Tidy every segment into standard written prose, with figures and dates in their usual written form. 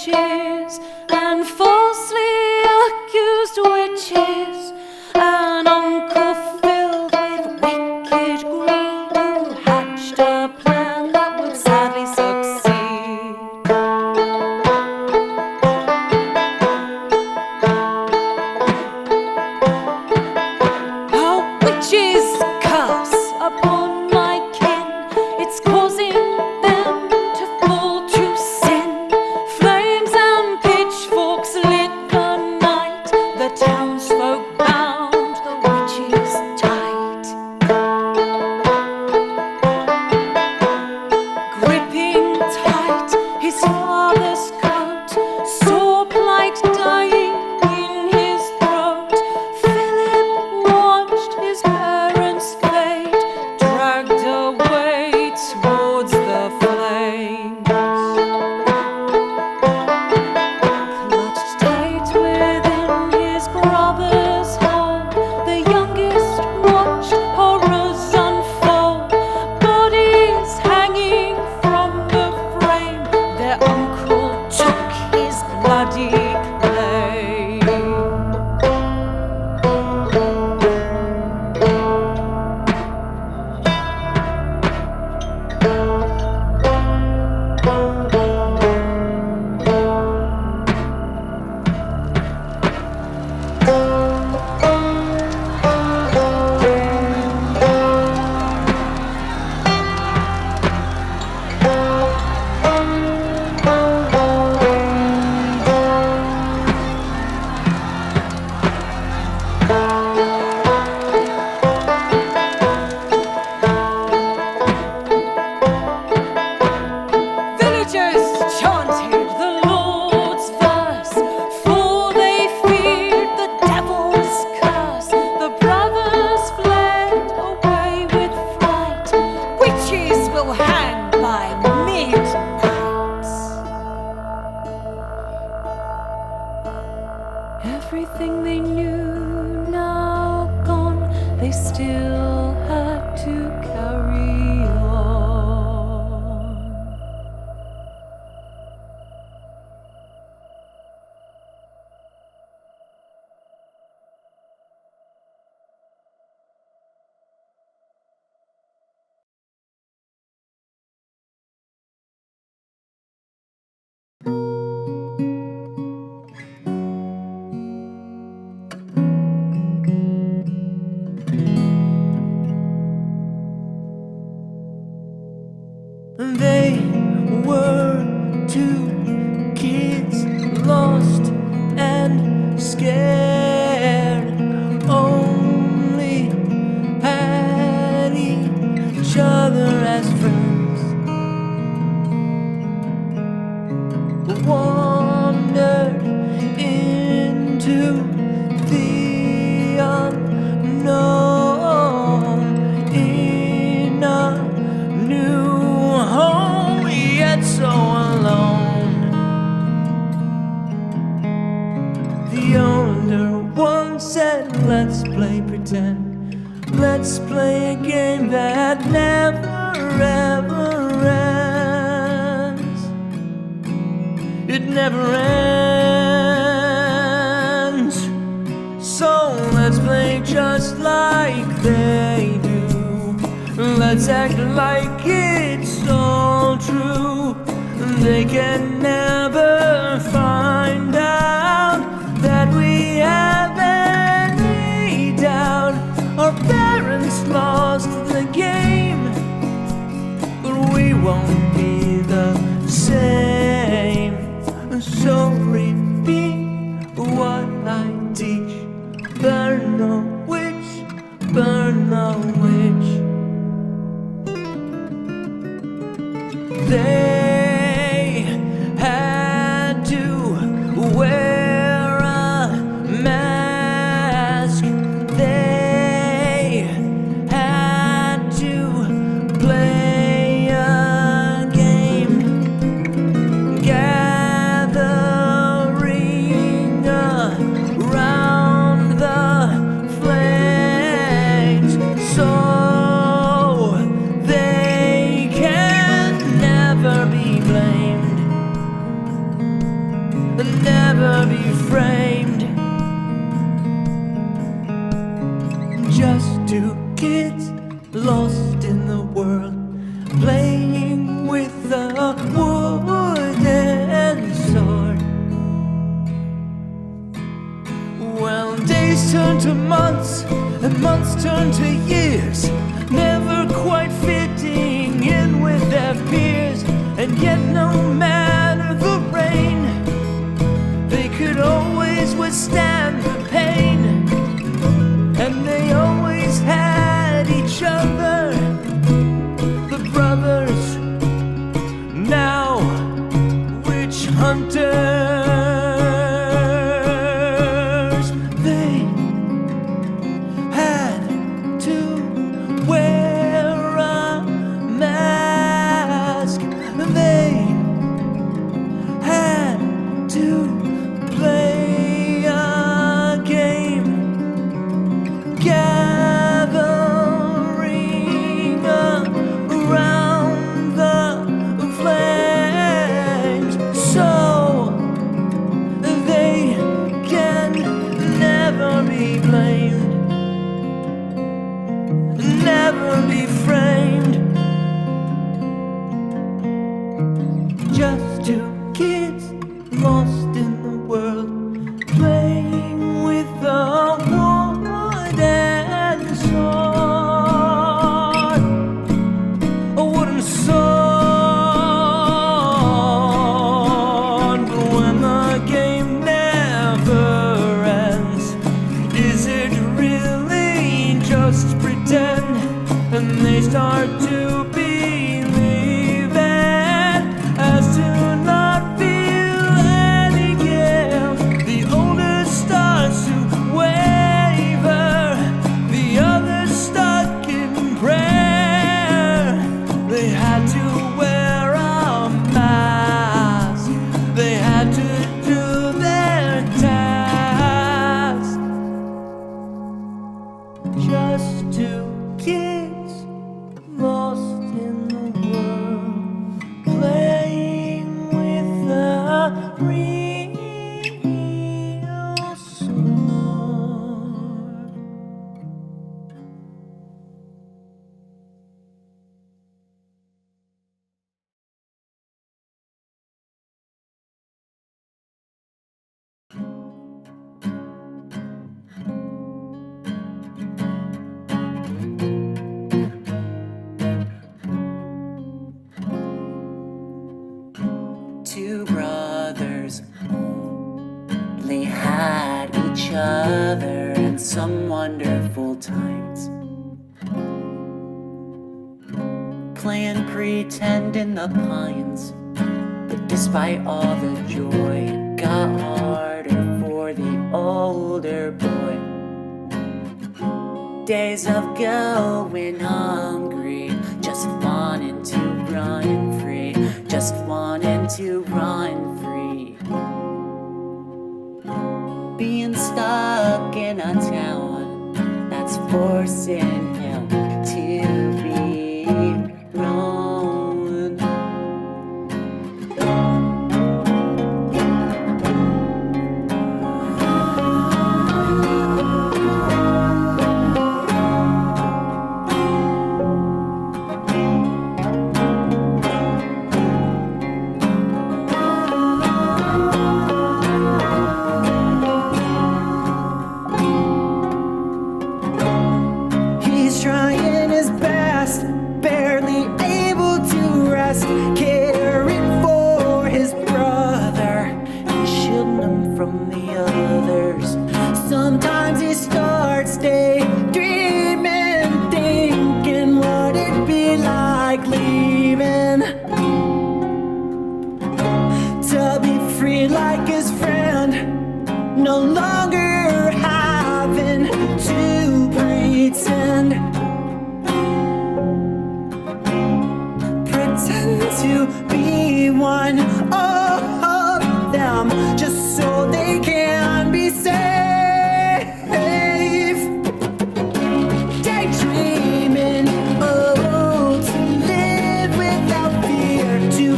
witches and falsely accused witches. An uncle filled with wicked greed who hatched a plan that would sadly succeed. A witch's curse upon my kin, it's causing them to fall to sin. Flames and pitchforks lit the night, the townsfolk bound the witches tight. Gripping tight his father's coat, saw blight dying in his throat. Philip watched his parents fade, dragged away towards the flames. Clutched tight within his brother's hold, the youngest watched horrors unfold. Bodies hanging from the frame, their uncle took his bloody claim. Villagers chanted the Lord's verse, for they feared the devil's curse. The brothers fled away with fright. Witches will hang by midnight. Everything they knew now gone, they still had to carry on. They were two kids lost and scared, only had each other as friends. Wandered into the unknown in a new home, yet so alone. The older one said, let's play pretend. Let's play a game that never ever ends. It never ends. So let's play just like they do. Let's act like it's all true. They can never find out that we have any doubt. Our parents lost the game, but we won't be the same. So repeat what I teach. Burn the witch, burn the witch. They had to wear a mask. They had to play a game. never be framed. Just two kids lost in the world, playing with a wooden sword. Well, days turn to months, and months turn to years, never quite fitting in with their peers. And yet no matter the rain, they could always withstand the pain. And they always had each other, the brothers, now witch hunters. They had to wear a mask. They had to play a game, gathering around the flames, so they can never be blamed, never be framed. Just two kids lost in the world, playing with a wooden sword. A wooden sword. But when the game never ends, is it really just pretend? And they start to believe it, as to not feel any guilt. The older starts to waver, the other stuck in prayer. They had to wear a mask, they had to do their task. Just two kids lost in the world, playing with a real sword. Two brothers only had each other in some wonderful times, playing pretend in the pines. But despite all the joy, it got harder for the older boy. Days of going hungry, just wanting to run free, just wanting to run free. Being stuck in a town that's forcing him to be grown.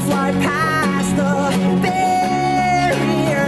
Fly past the barrier.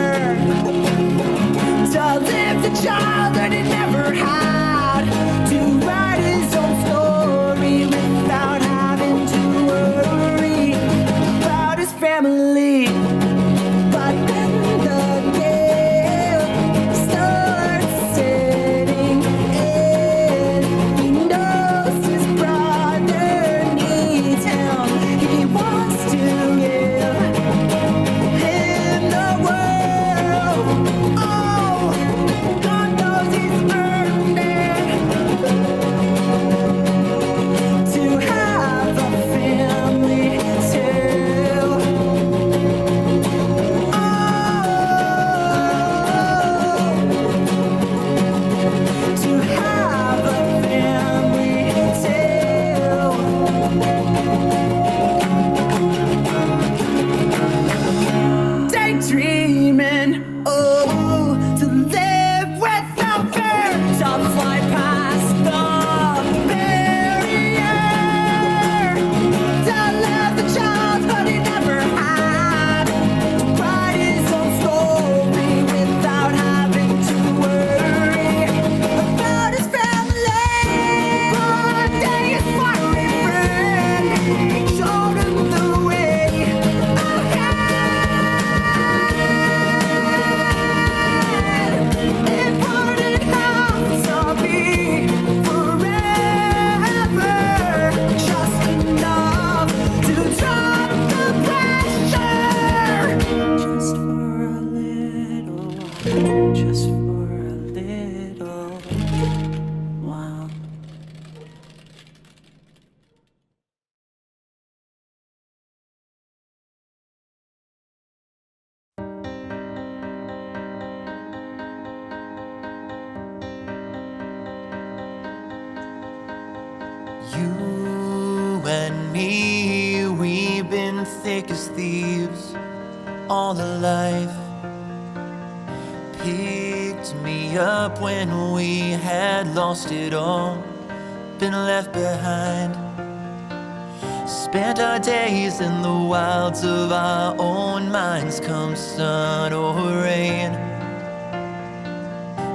You and me, we've been thick as thieves all our life. Picked me up when we had lost it all, been left behind. Spent our days in the wilds of our own minds, come sun or rain.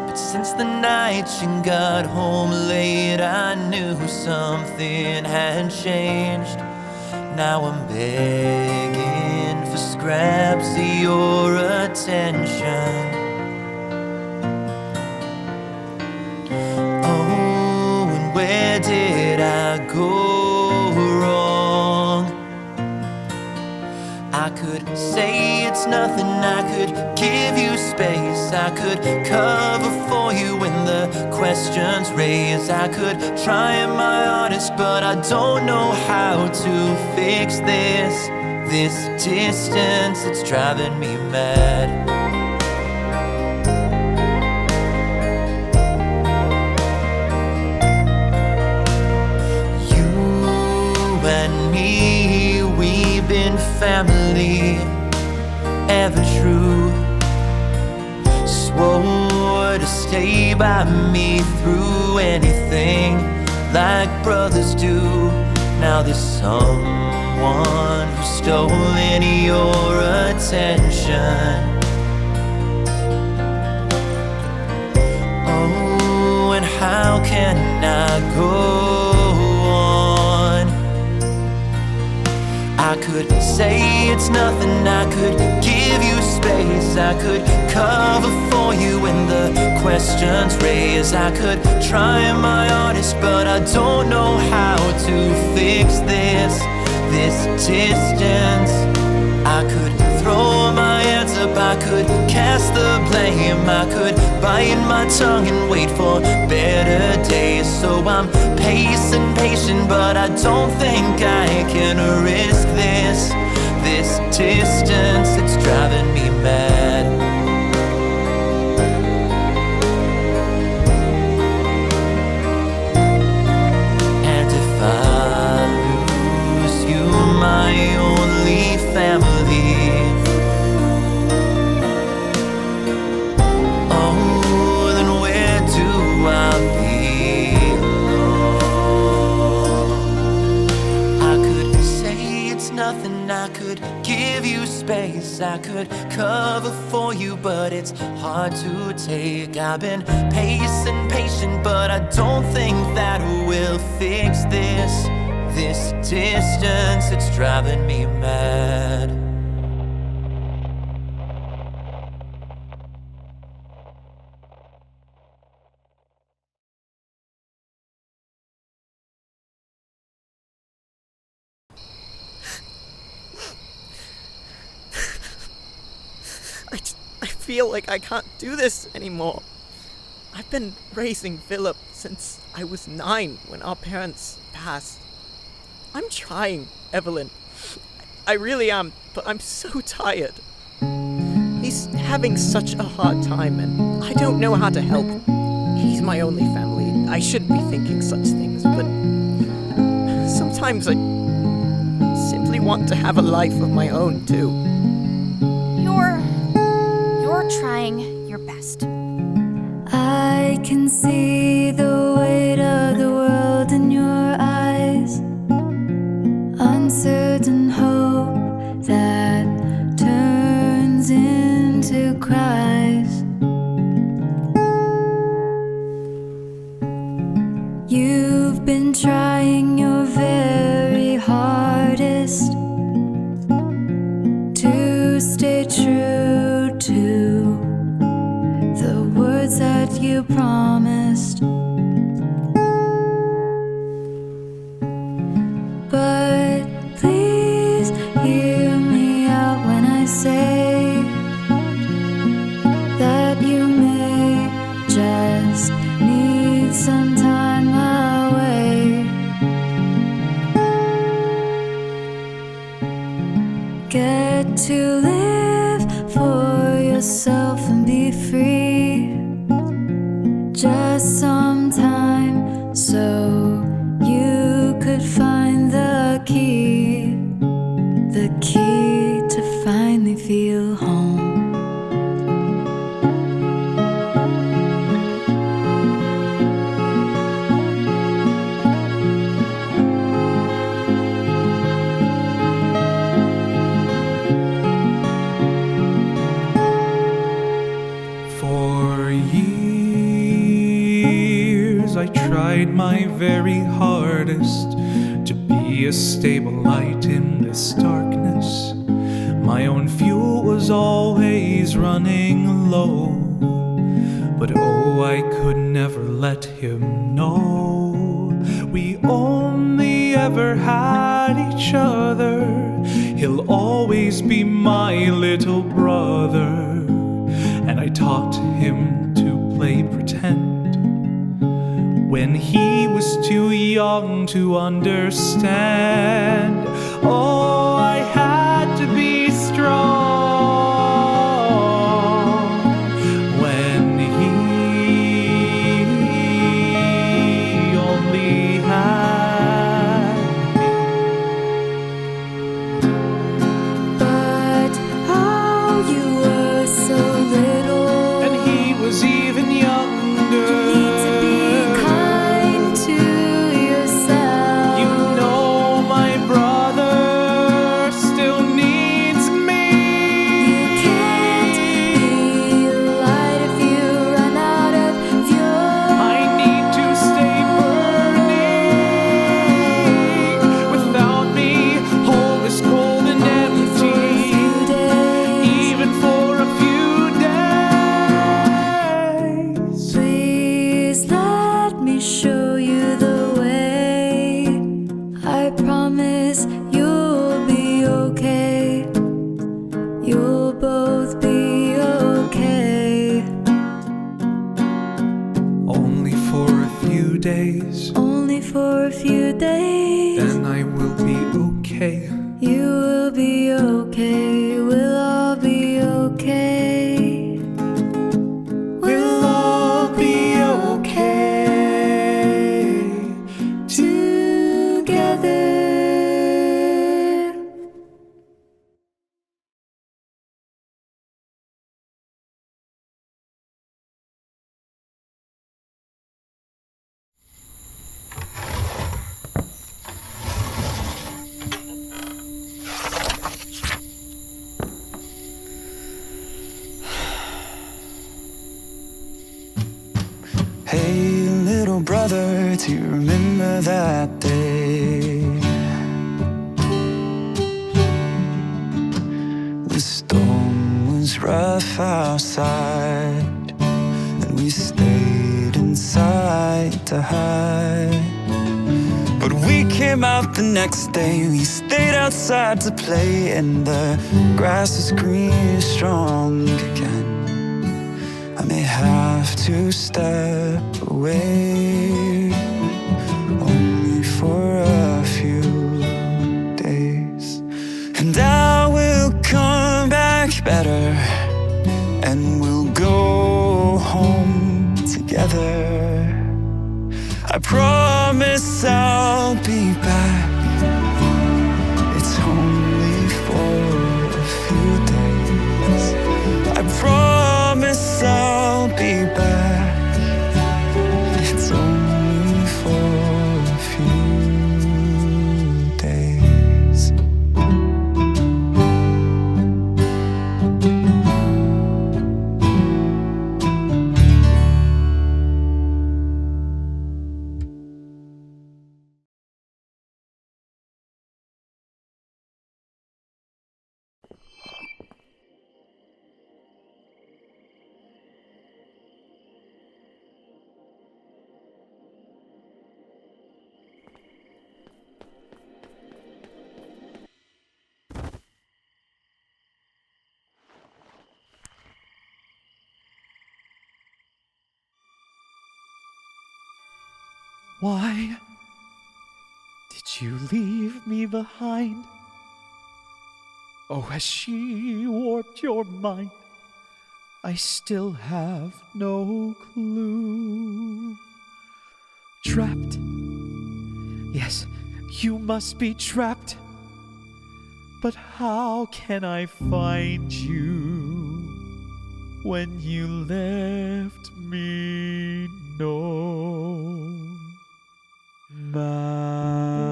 But since the night she got home late, I knew something had changed. Now I'm begging for scraps of your attention. Oh, and where did I go wrong? I could say it's nothing, I could give you space, I could cover for you when the questions raise. I could try my hardest, but I don't know how to fix this distance, it's driving me mad. Family, ever true. Swore to stay by me through anything, like brothers do. Now there's someone who's stolen your attention. Oh, and how can I go? I could say it's nothing, I could give you space, I could cover for you when the questions raise. I could try my hardest, but I don't know how to fix this distance. I could throw my hands up, I could cast the blame, I could bite my tongue and wait for better days. So I'm pacing patient, but I don't think I can risk this distance, it's driving me mad. And if I lose you, my only family, oh, then where do I belong? I could say it's nothing, I could give you space, I could cover for you, but it's hard to take. I've been pacing patient, but I don't think that will fix this distance, it's driving me mad. I feel like I can't do this anymore. I've been raising Philip since I was 9 when our parents passed. I'm trying, Evelyn. I really am, but I'm so tired. He's having such a hard time and I don't know how to help. He's my only family. I shouldn't be thinking such things, but sometimes I simply want to have a life of my own too. You're trying your best. I can see the weight of the world in your eyes, uncertain hope that turns into cries. You've been trying your very hardest to stay true to the words that you promised. But please hear me out when I say that you may just need some time away. Get to live for yourself and be free. Just some time so you tried my very hardest to be a stable light in this darkness. My own fuel was always running low, but oh, I could never let him know. We only ever had each other. He'll always be my little brother. And I taught him to play pretend when he was too young to understand. Oh, I had to be strong when he only had me. But how you were so little, And he was even younger. you need to be kind to yourself. You know my brother still needs me. You can't be a light if you run out of fuel. I need to stay burning. Without me, home is cold and empty. Even for a few days. Please let me show you the way. I promise you'll be okay. You'll both be okay. Only for a few days, Only for a few days. then I will be okay. You will be okay. We'll all be okay. We'll all be okay together. Hey, little brother, do you remember that day? The storm was rough outside, and we stayed inside to hide. But we came out the next day, we stayed outside to play, and the grass was green and strong again. I may have to step away, only for a few days. And I will come back better, and we'll go home together. I promise I'll be back. It's only for a few days. I promise I'll be back. It's only for a few days. Why did you leave me behind? Oh, has she warped your mind? I still have no clue. Trapped? Yes, you must be trapped. But how can I find you when you left me no map?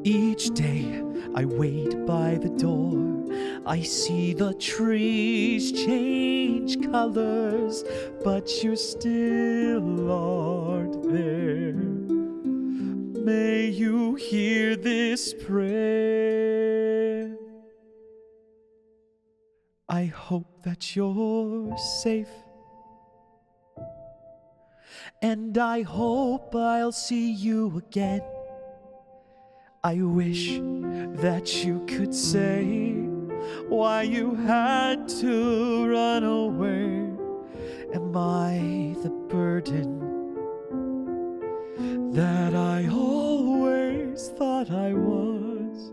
Each day I wait by the door. I see the trees change colors, but you still aren't there. May you hear this prayer. I hope that you're safe, and I hope I'll see you again. I wish that you could say why you had to run away. Am I the burden that I always thought I was?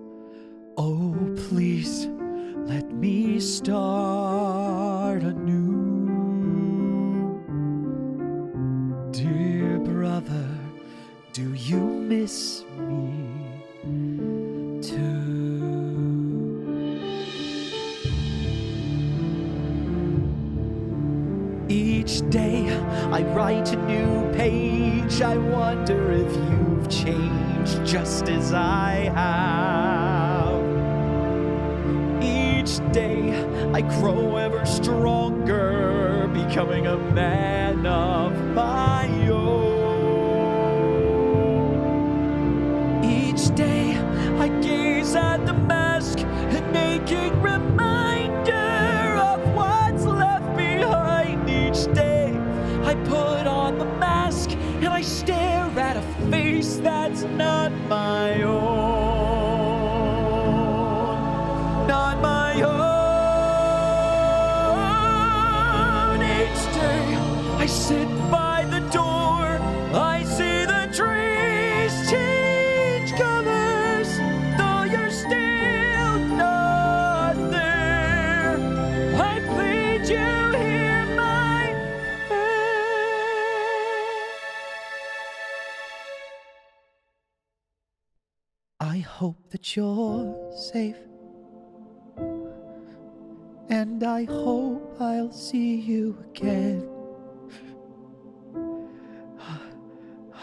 Oh, please let me start anew. Dear brother, do you miss me too? Each day I write a new page. I wonder if you've changed just as I have. Each day I grow ever stronger, becoming a man of my own. Each day I gaze at the mask and making reminder of what's left behind. Each day I put on the mask and I stare at a face that's not my own. Not my own. Each day I sit by the door, I see the trees change colors, though you're still not there. I plead you hear my prayer. I hope that you're safe, and I hope I'll see you again.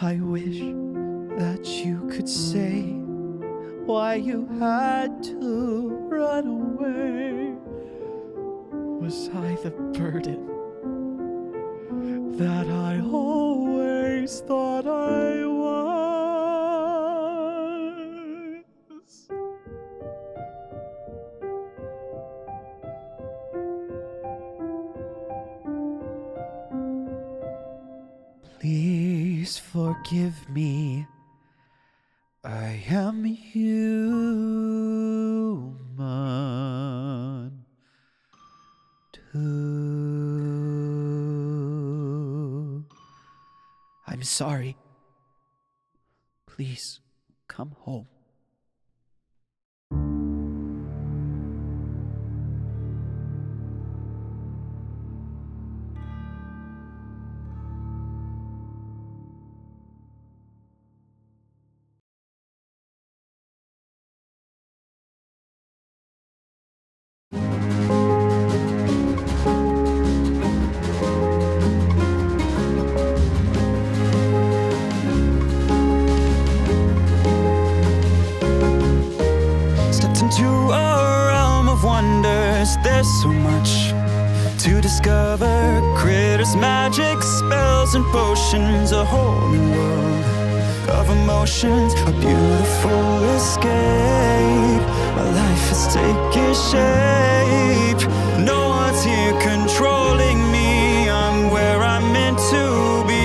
I wish that you could say why you had to run away. Was I the burden that I always thought I was? Please forgive me. I am human too. I'm sorry. Please come home. There's so much to discover. Critters, magic, spells, and potions. A whole new world of emotions. A beautiful escape. My life is taking shape. No one's here controlling me. I'm where I'm meant to be.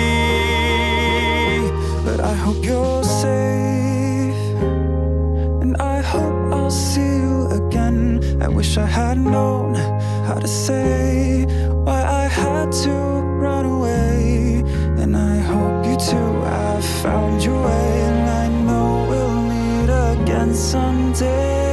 But I hope you're safe, and I hope I'll see you again. I wish I had known how to say why I had to run away. And I hope you too have found your way. And I know we'll meet again someday.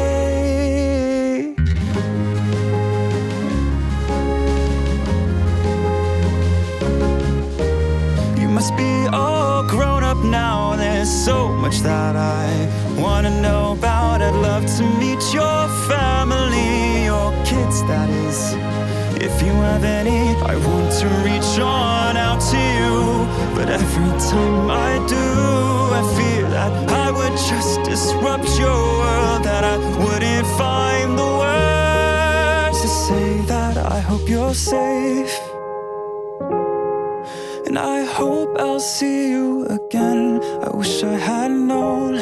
You must be all grown up now. There's so much that I wanna know about. I'd love to meet your family, your kids, that is. If you have any, I want to reach on out to you. But every time I do, I fear that I would just disrupt your world, that I wouldn't find the words to say that I hope you're safe. And I hope I'll see you again. I wish I had known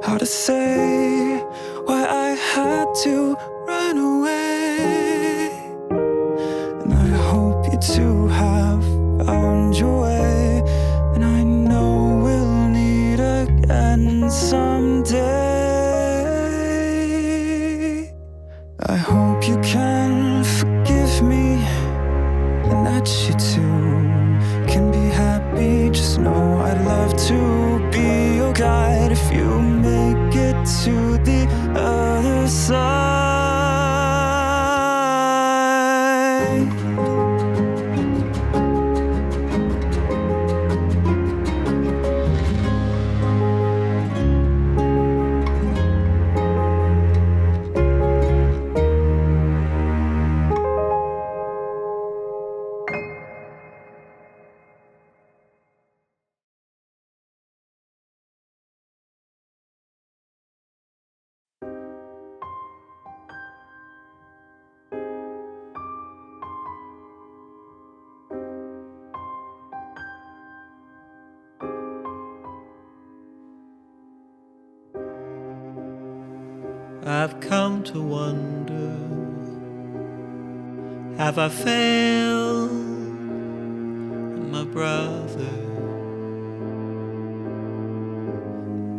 how to say why I had to run away. And I hope you too have found your way. And I know we'll meet again someday. I hope you can forgive me, and that you too can be happy. Just know I'd love to be your guide if you make it to the other side. I've come to wonder, have I failed my brother?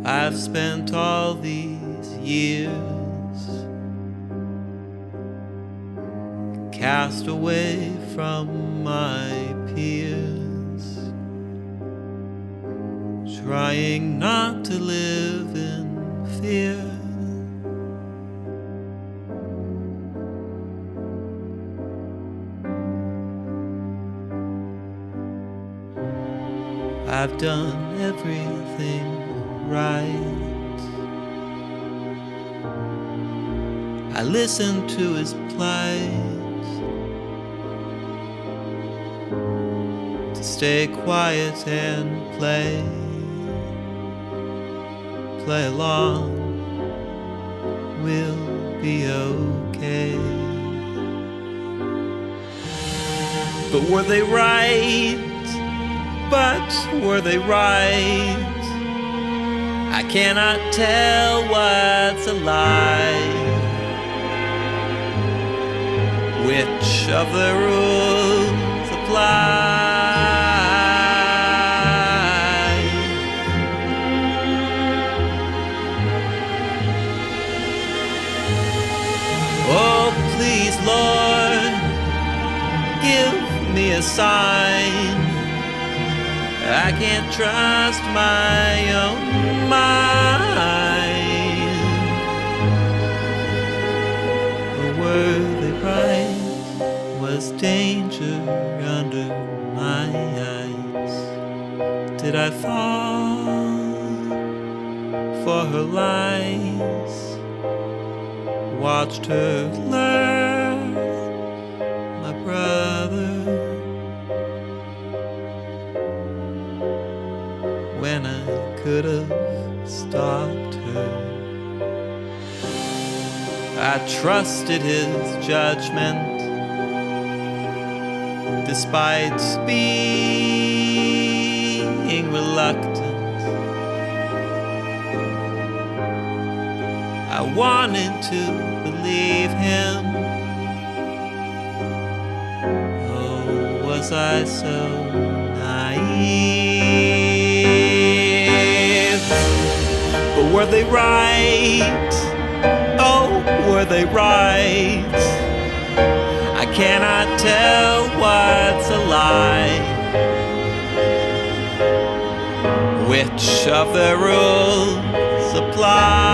I've spent all these years cast away from my peers, trying not to live in fear. I've done everything right. I listened to his plight, to stay quiet and play along, we'll be okay. But were they right? But were they right? I cannot tell what's a lie. Which of the rules apply? Oh, please, Lord, give me a sign. I can't trust my own mind. Or were they right? Was danger under my eyes? Did I fall for her lies? Watched her learn, my brother, when I could have stopped her. I trusted his judgment, despite being reluctant. I wanted to believe him. Oh, was I so naive? But were they right? Oh, were they right? I cannot tell what's a lie. Which of the rules apply?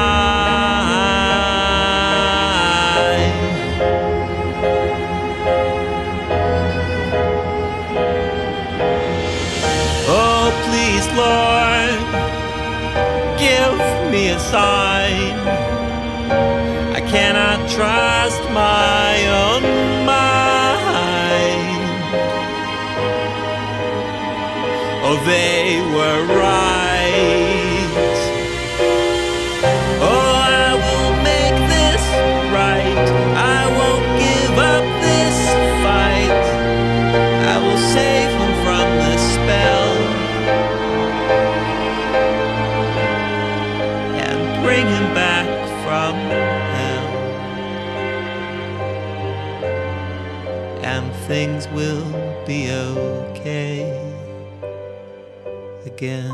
Oh, please, Lord, give me a sign. I cannot trust my own mind. Oh, they were right. Oh, I will make this right. I won't give up this fight. I will save him from the spell and bring him back from hell. And things will be okay again.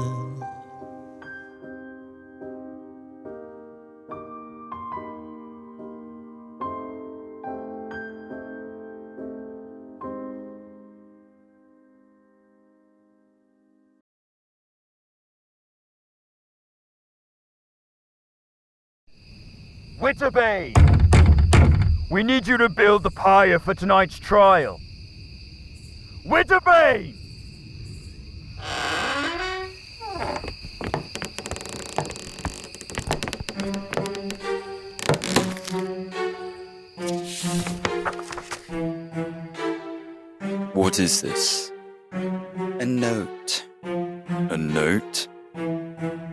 Wittebane! We need you to build the pyre for tonight's trial. Wittebane! What is this? A note. A note?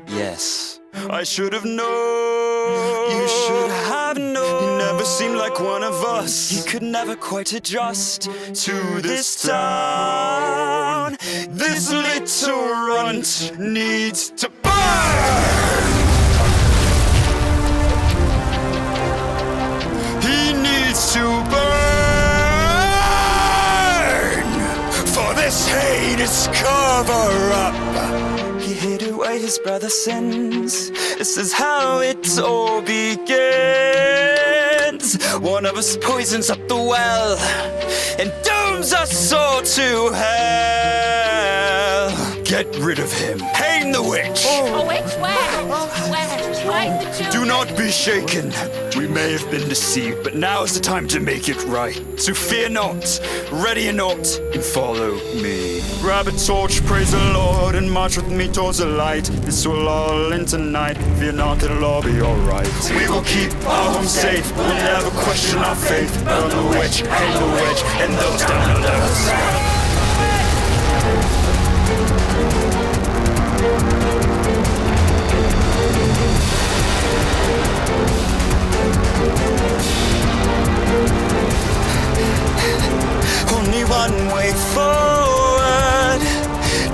Yes. I should have known. You should have known. You never seemed like one of us. You could never quite adjust to this town. This little runt needs to burn. He needs to burn for this heinous cover-up. He hid away his brother's sins. This is how it all begins. One of us poisons up the well and dooms us all to hell. Get rid of him. Hang the witch. A witch? Where? Why the two? Do not be shaken. We may have been deceived, but now is the time to make it right. So fear not, ready or not, and follow me. Grab a torch, praise the Lord, and march with me towards the light. This will all end tonight. Fear not, it'll all be alright. We will keep our home safe. We'll never question our faith. Burn the witch, hang the witch, and those down under us. Only one way forward,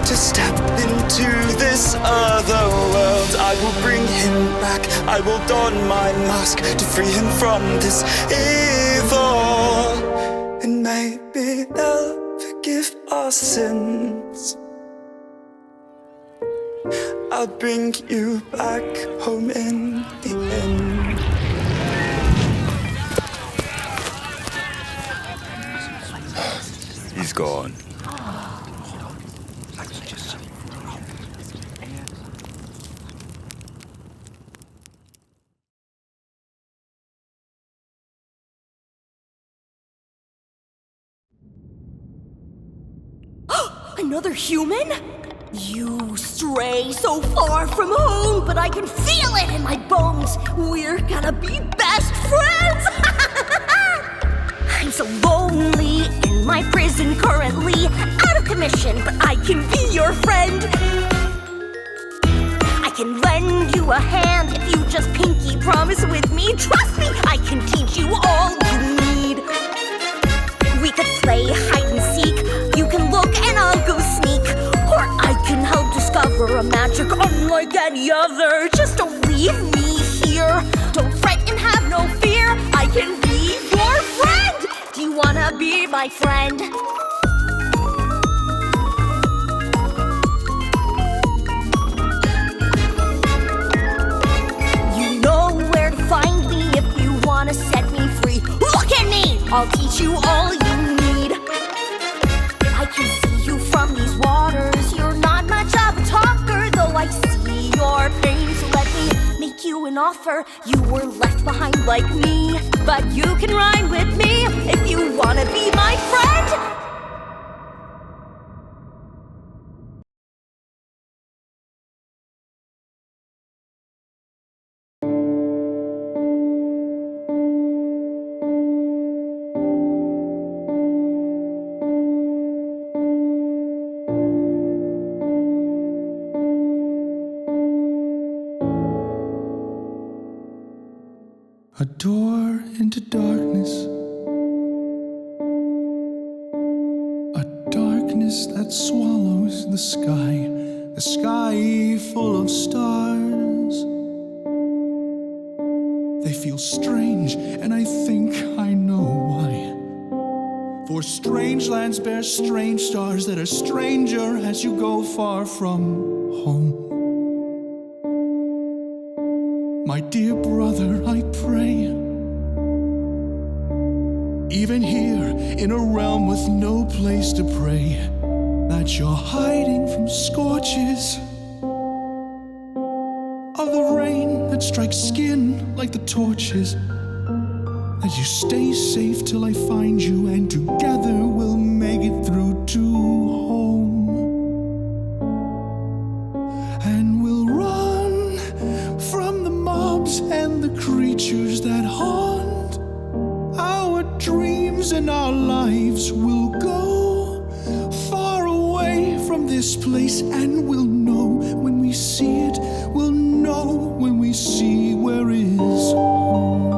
to step into this other world. I will bring him back, I will don my mask to free him from this evil. And maybe they'll forgive our sins. I'll bring you back home in the end. He's gone. Another human? You stray so far from home, but I can feel it in my bones. We're gonna be best friends! I'm so lonely in my prison currently, out of commission, but I can be your friend. I can lend you a hand if you just pinky promise with me. Trust me, I can teach you all you need. We could play hide and seek. You can look and I'll go sneak. Or I can help discover a magic unlike any other. Just don't leave me here. Don't fret and have no fear. I can be your friend. Do you wanna be my friend? You know where to find me if you wanna set me free. Look at me! I'll teach you all you need. I can see you from these waters. You're not much of a talker, though I see your pain. So let me make you an offer. You were left behind like me, but you can rhyme with me if you wanna be my friend. A door into darkness, a darkness that swallows the sky full of stars. They feel strange, and I think I know why. For strange lands bear strange stars that are stranger as you go far from home. My dear brother, I pray, even here in a realm with no place to pray, that you're hiding from scorches of the rain that strikes skin like the torches, that you stay safe till I find you, and together we'll make it through to home. And we'll run from the mobs and the creatures that haunt our dreams, and our lives will go far away from this place, and we'll know when we see it, we'll know when we see where is home.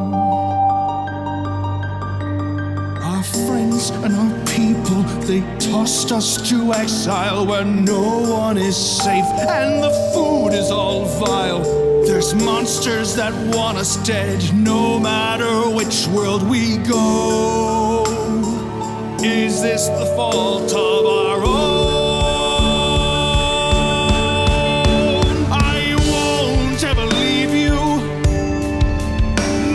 Our friends and our people, they tossed us to exile where no one is safe, and the food is all vile. There's monsters that want us dead, no matter which world we go. Is this the fault of our own? I won't ever leave you,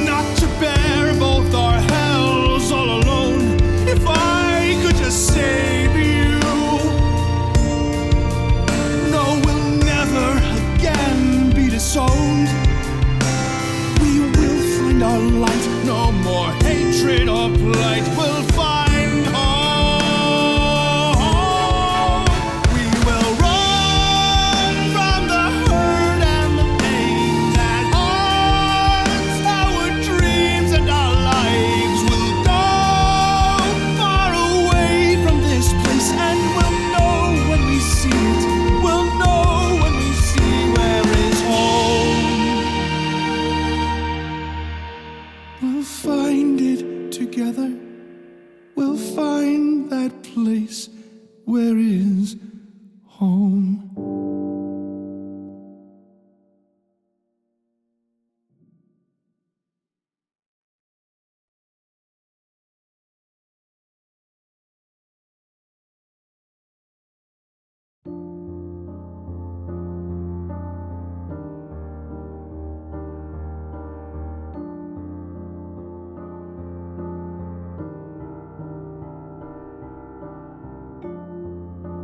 not to bear both our hells all alone. If I could just save you, no, we'll never again be disowned. We will find our light, no more hatred or plight. We'll find home. We will run from the hurt and the pain that haunts our dreams, and our lives will go far away from this place, and we'll know when we see it, we'll know when we see where is home. We'll find it together, we'll find that place where is home.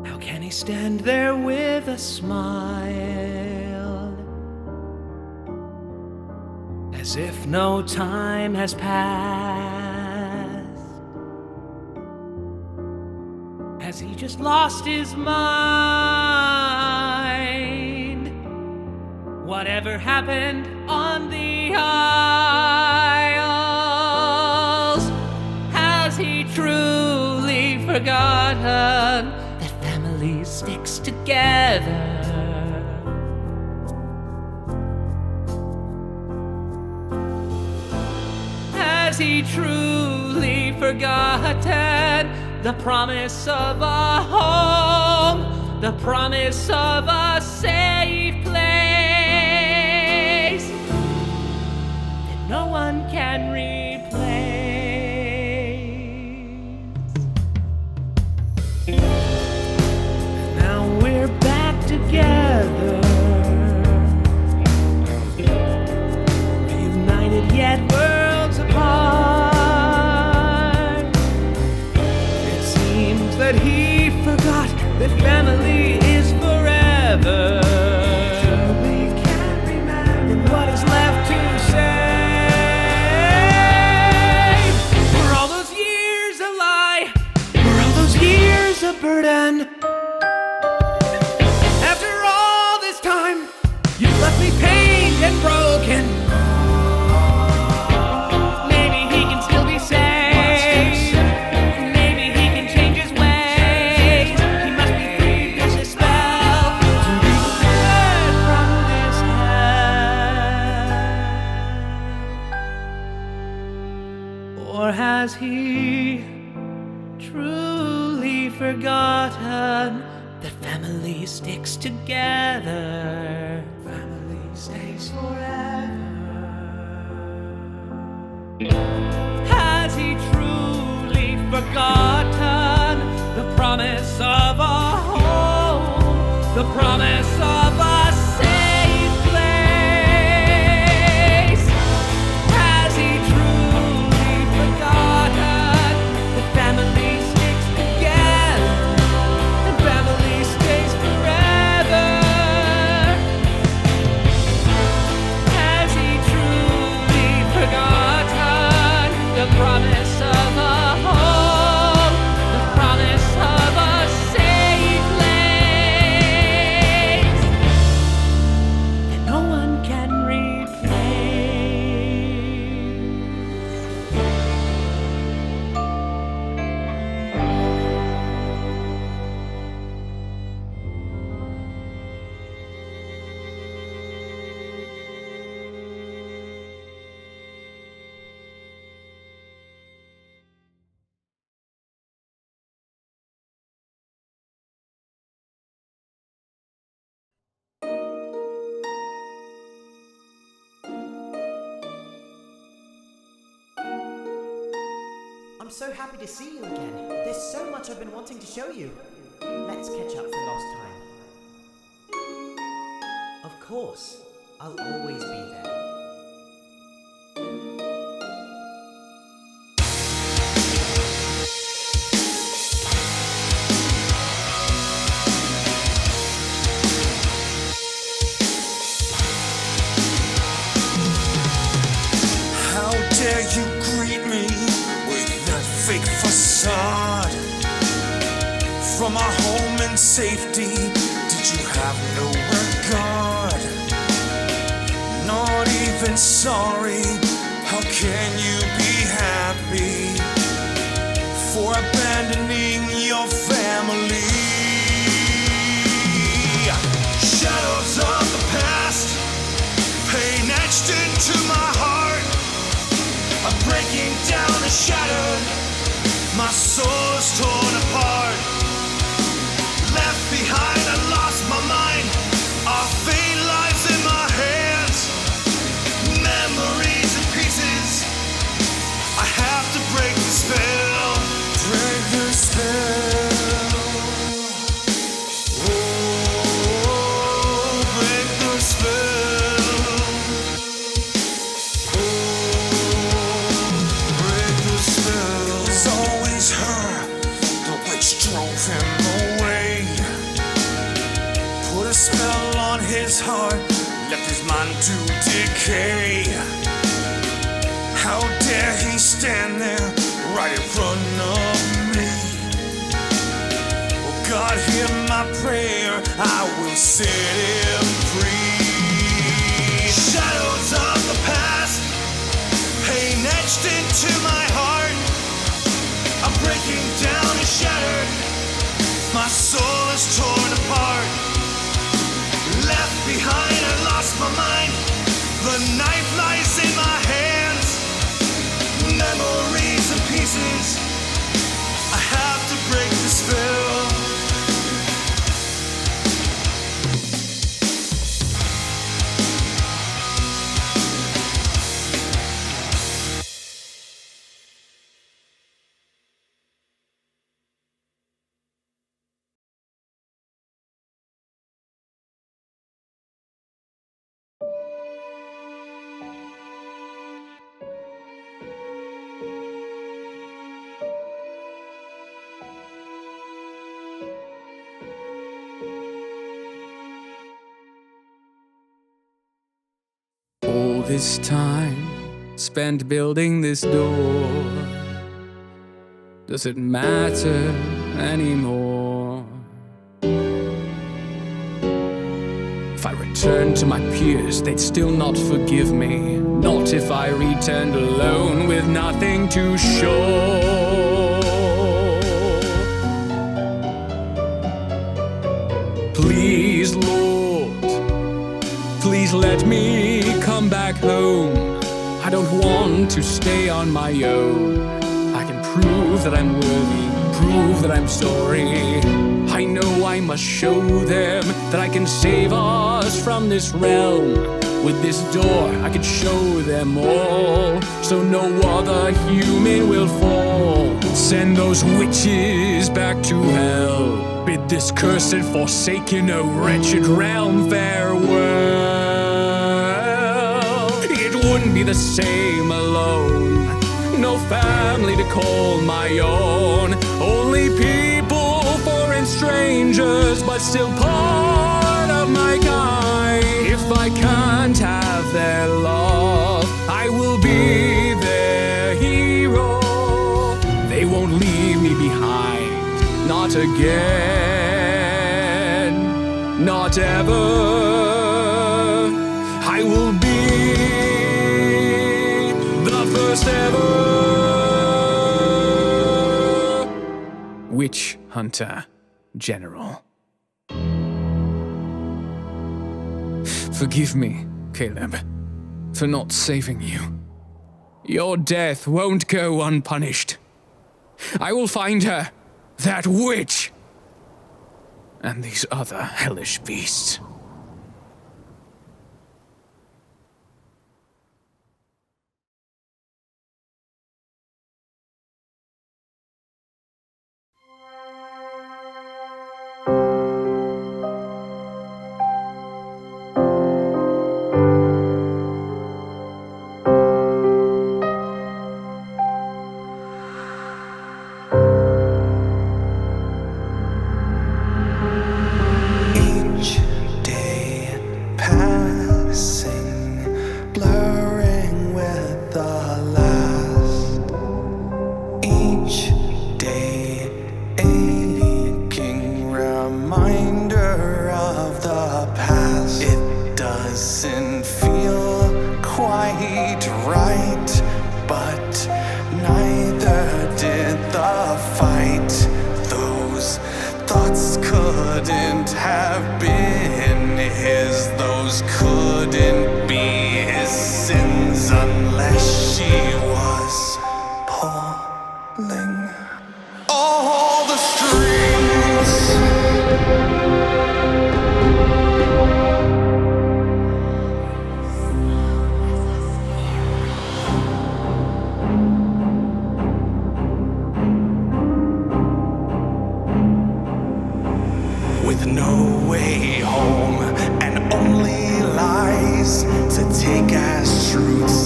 How can he stand there with a smile, as if no time has passed? Has he just lost his mind? Whatever happened on the Isles? Has he truly forgotten that family sticks together? Has he truly forgotten the promise of a home, the promise of a safe place that no one can replace? And now we're back together, reunited yet worlds apart. It seems that he forgot that family is forever. We can't remember what is left to say. Or has he truly forgotten that family sticks together? Family stays forever. Has he truly forgotten the promise of a home, the promise of a safe place? Has he truly forgotten that family sticks together and family stays forever? Has he truly forgotten the promise of a home, the promise of a safe place that no one can I'm so happy to see you again. There's so much I've been wanting to show you. Let's catch up for lost time. Of course, I'll always be there. How dare you greet me with that fake facade? From our home and safety, did you have no regard? Not even sorry, how can you be happy for abandoning your family? Shadows of the past, pain etched into my heart, I'm breaking down and shattered, my soul is torn apart. Left behind, I lost my mind, our fate lies in my hands. Memories in pieces, I have to break the spell. Break the spell. Oh, break the spell. Break the spell. It's always her, the witch drove him away. Put a spell on his heart, left his mind to decay. How dare he stand there right in front of me? Oh God, hear my prayer, I will set him free. Shadows of the past, pain etched into my heart, I'm breaking down and shattered, my soul is torn apart. Left behind, I lost my mind, the knife lies in my hands. Memories in pieces, I have to break the spell. All this time spent building this door, does it matter anymore? If I returned to my peers, they'd still not forgive me. Not if I returned alone with nothing to show. Please, Lord, please let me come back home. I don't want to stay on my own. I can prove that I'm worthy, prove that I'm sorry. I know I must show them that I can save us from this realm. With this door, I can show them all, so no other human will fall. Send those witches back to hell. Bid this cursed, forsaken, wretched realm farewell. It wouldn't be the same alone. No family to call my own. Only people, foreign strangers, but still part of my kind. If I can't have their love, I will be their hero. They won't leave me behind. Not again, not ever. I will be the first ever Witch Hunter General. Forgive me, Caleb, for not saving you. Your death won't go unpunished. I will find her. That witch! And these other hellish beasts.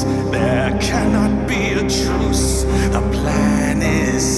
There cannot be a truce. The plan is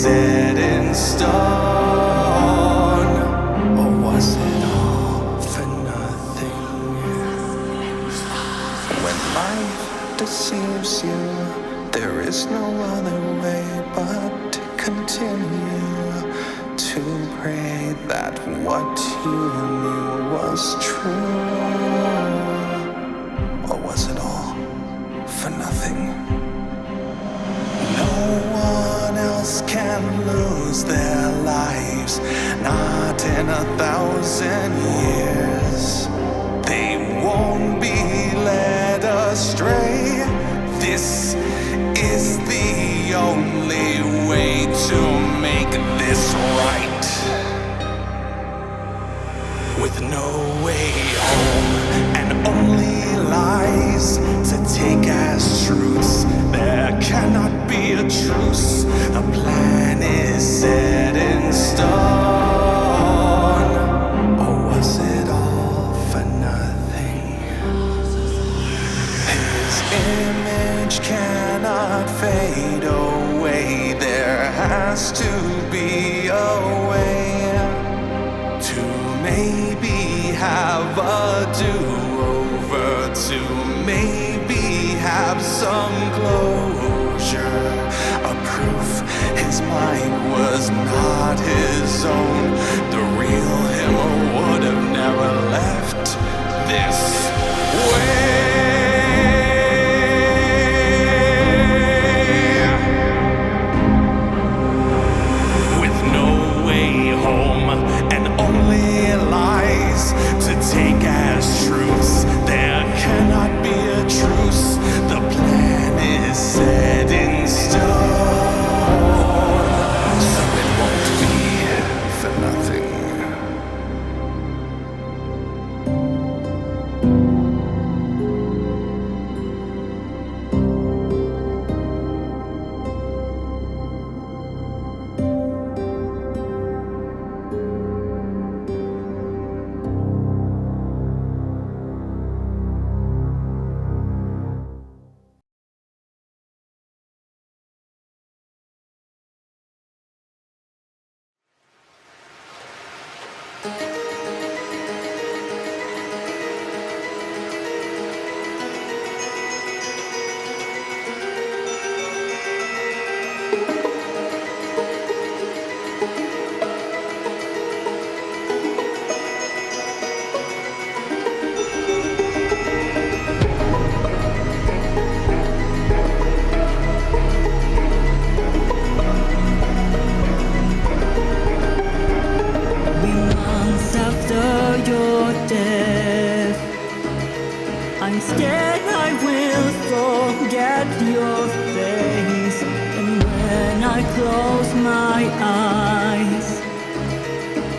I'm scared I will forget your face, and when I close my eyes,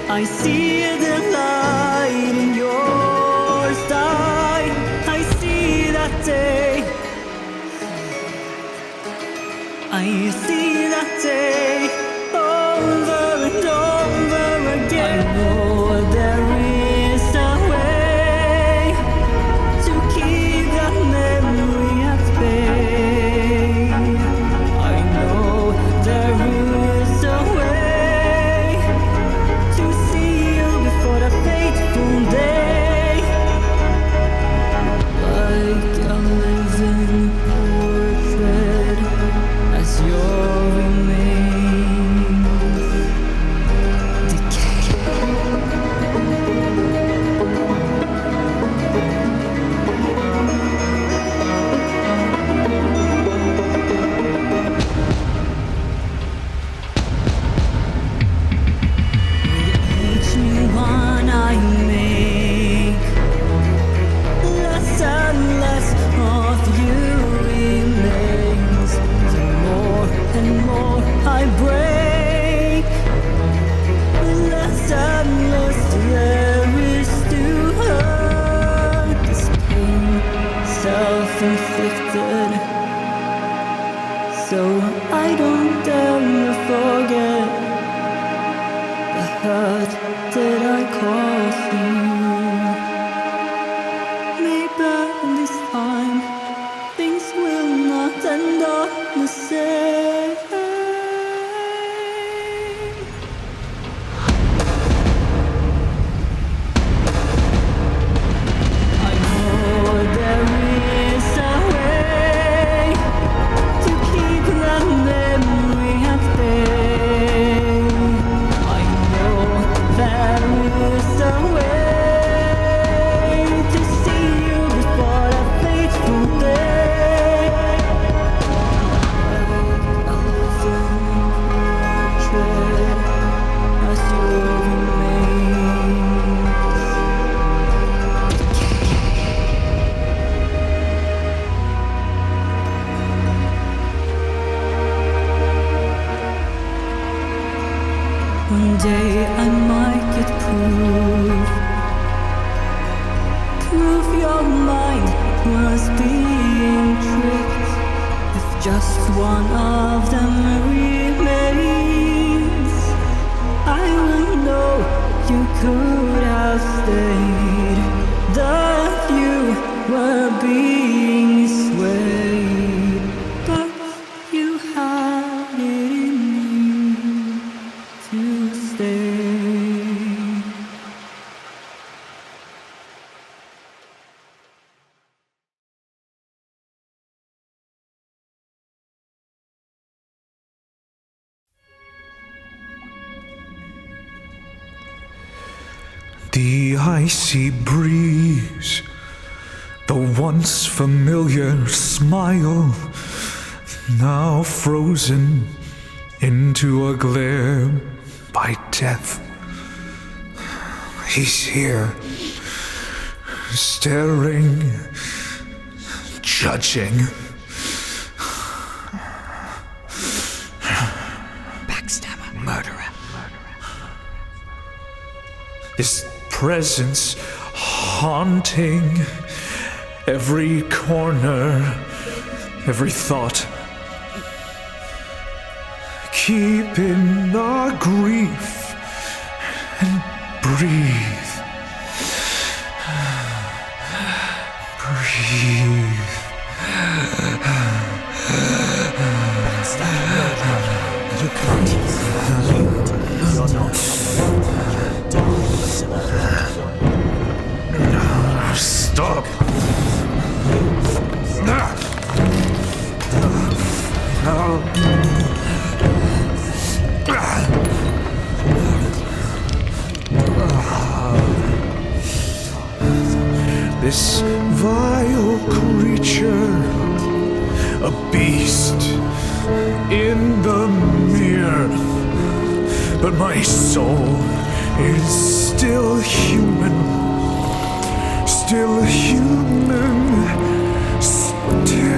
I see the light in your eye. I see that day, I see that day over and over again. I know there is a way to keep that memory at bay. I know there is a way to see you before the fateful day. Like a living portrait as your remains decay. With each new one I make, less and less of you remains. The more and more I break, less and less there is to hurt. This pain, self-inflicted, so I don't ever forget the hurt that I caused you. Maybe this time things will not end up the same. I know there is a way to keep that memory at bay. I know there is a way to see you before the fateful day. As your remains one day I might get proof your mind was being tricked. If just one of them remains, I will know you could have stayed, that you were being swayed, but you had it in you to stay. The icy breeze, the once familiar smile, now frozen into a glare by death. He's here, staring, judging. Backstabber. Murderer. His presence haunting every corner, every thought. Keeping the grief and breathe. Breathe. You can't easily yield. You're not. Stop! this vile creature, a beast in the mirror, but my soul is still human, still human, still.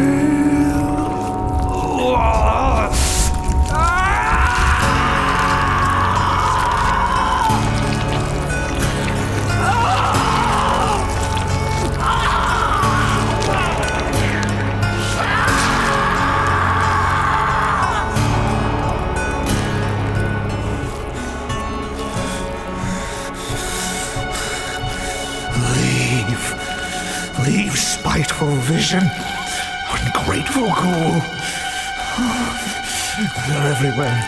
Leave, spiteful vision, ungrateful ghoul. They're everywhere,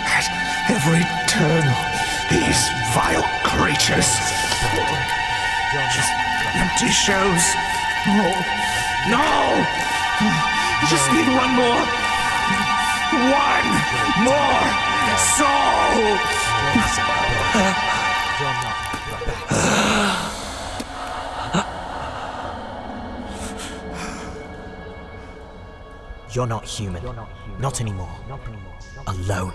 at every turn, these vile creatures. Just empty shells. No! You just need one more soul! You're not human. Not anymore. Alone.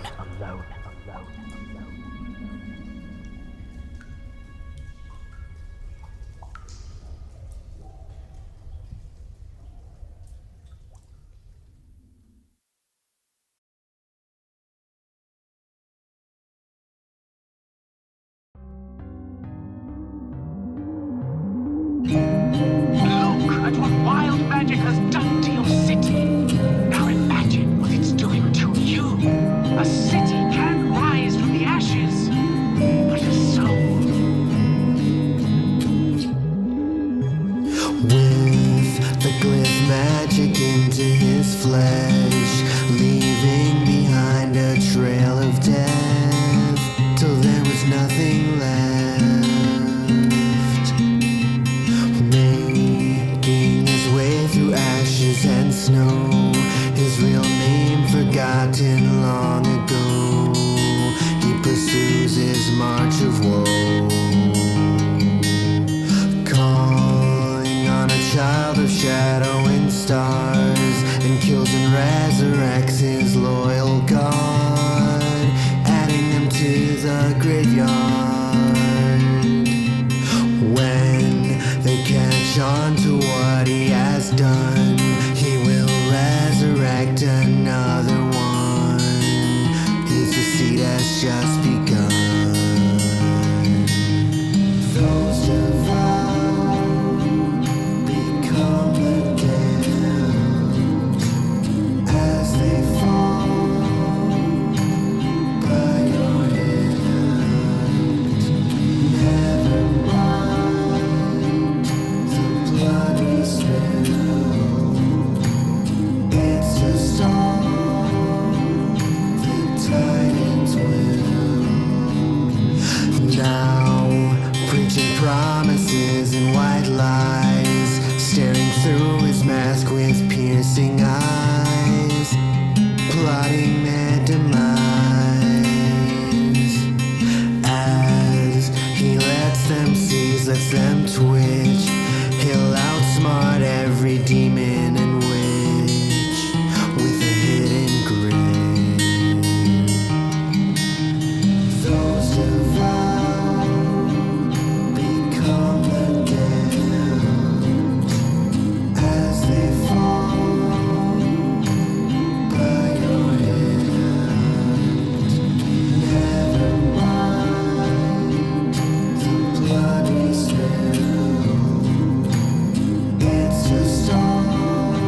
Look at what wild magic has done to your city. Now imagine what it's doing to you. A city can rise from the ashes, but a soul. With the glyph magic into his flesh, leaving behind a trail of death, till there was nothing left. Ashes and snow, his real name forgotten long ago. He pursues his march of woe, calling on a child of shadow and stars, and kills and resurrects his loyal god, adding them to the graveyard. When they catch on to what he has done, he will resurrect another one. His deceit has just begun. Those devoured become the damned as they fall by your hand. Never mind the blood we spill. It's just all the Titans will. Now, preaching promises and white lies, staring through his mask with piercing eyes, plotting their demise. As he lets them seize, lets them twitch, he'll outsmart every demon and witch with a hidden grin. Those devoured become the damned as they fall by your hand. Never mind the blood we spill. It's just all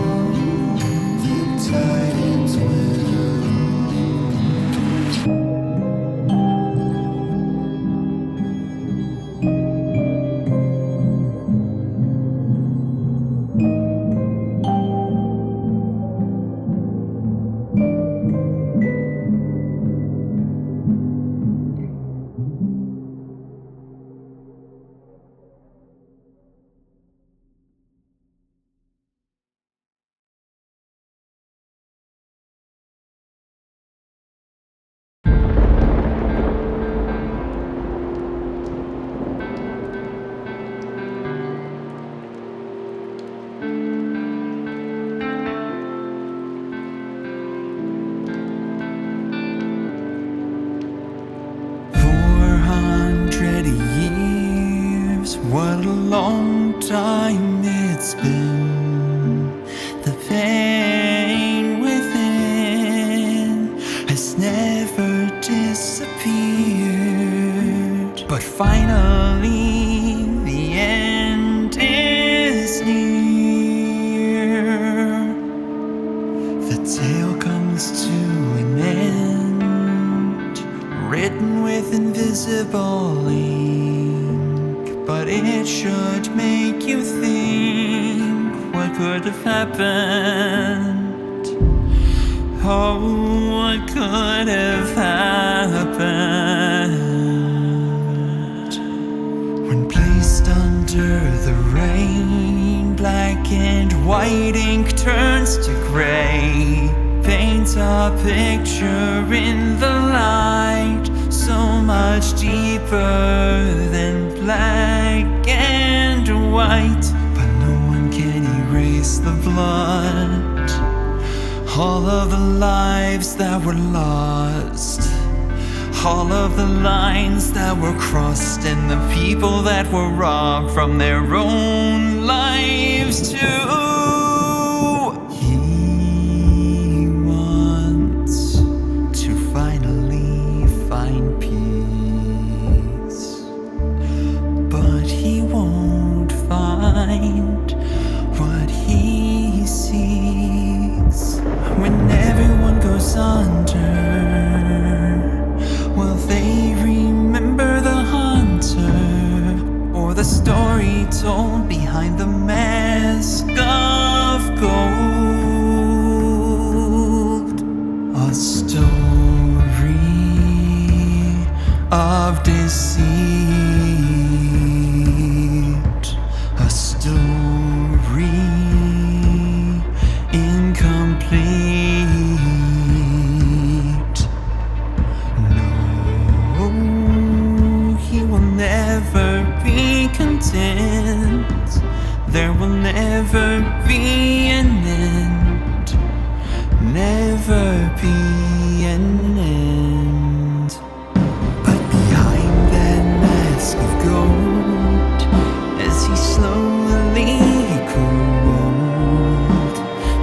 What a long time it's been. The pain within has never disappeared. But finally, the end is near. The tale comes to an end, written with invisible ink. But it should make you think what could have happened. Oh, what could have happened? When placed under the rain, black and white ink turns to gray. Paint a picture in the light, so much deeper than black and white. But no one can erase the blood, all of the lives that were lost, all of the lines that were crossed, and the people that were robbed from their own lives too. He wants to finally find peace, but he won't find what he sees. When everyone goes under, will they remember the hunter, or the story told behind the mask of gold? A story of deceit, a story incomplete. No, he will never be content. There will never be an end, never be an end. But behind that mask of gold, as he slowly grew,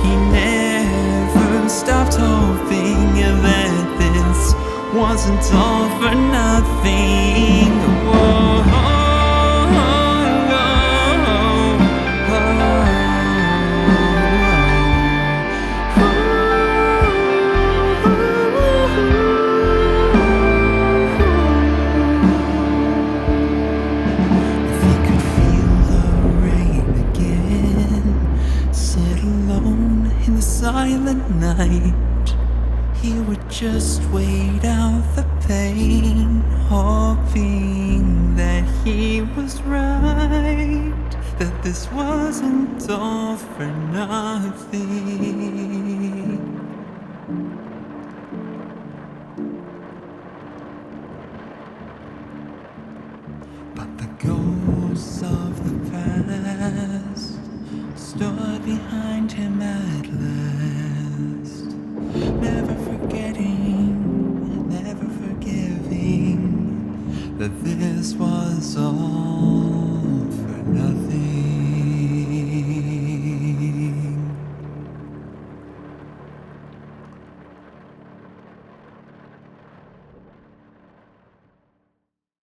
he never stopped hoping that this wasn't all for nothing. Whoa. Silent night, he would just wait out the pain, hoping that he was right, that this wasn't all for nothing.